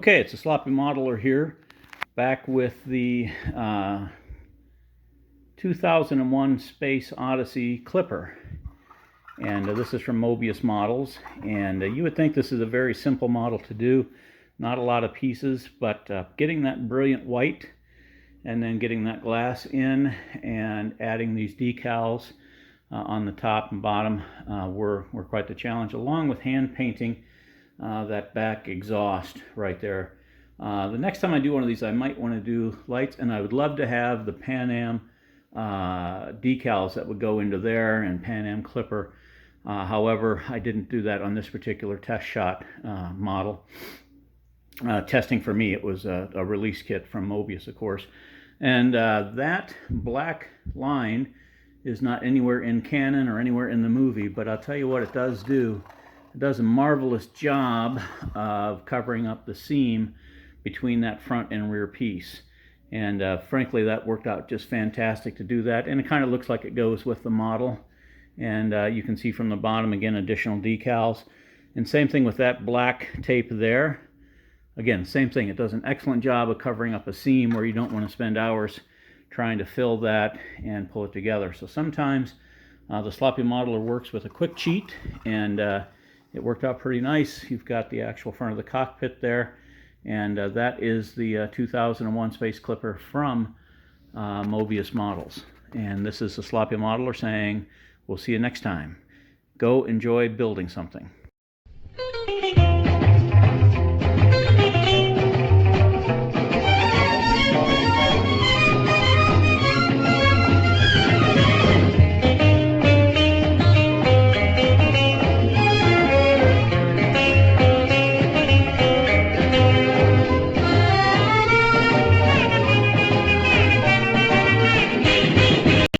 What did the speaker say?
Okay, it's a sloppy modeler here, back with the 2001 Space Odyssey Clipper. And this is from Meobius Models, and you would think this is a very simple model to do, not a lot of pieces, but getting that brilliant white and then getting that glass in and adding these decals on the top and bottom were quite the challenge, along with hand painting that back exhaust right there. The next time I do one of these, I might want to do lights, and I would love to have the Pan Am decals that would go into there and Pan Am Clipper. However, I didn't do that on this particular test shot model. Testing for me, it was a release kit from Meobius, of course. And that black line is not anywhere in canon or anywhere in the movie, but I'll tell you what it does do. It does a marvelous job of covering up the seam between that front and rear piece. And frankly, that worked out just fantastic to do that. And it kind of looks like it goes with the model. And you can see from the bottom, again, additional decals. And same thing with that black tape there. Again, same thing. It does an excellent job of covering up a seam where you don't want to spend hours trying to fill that and pull it together. So sometimes the sloppy modeler works with a quick cheat, and it worked out pretty nice. You've got the actual front of the cockpit there, and that is the 2001 Space Clipper from Meobius Models. And this is the sloppy modeler saying, we'll see you next time. Go enjoy building something.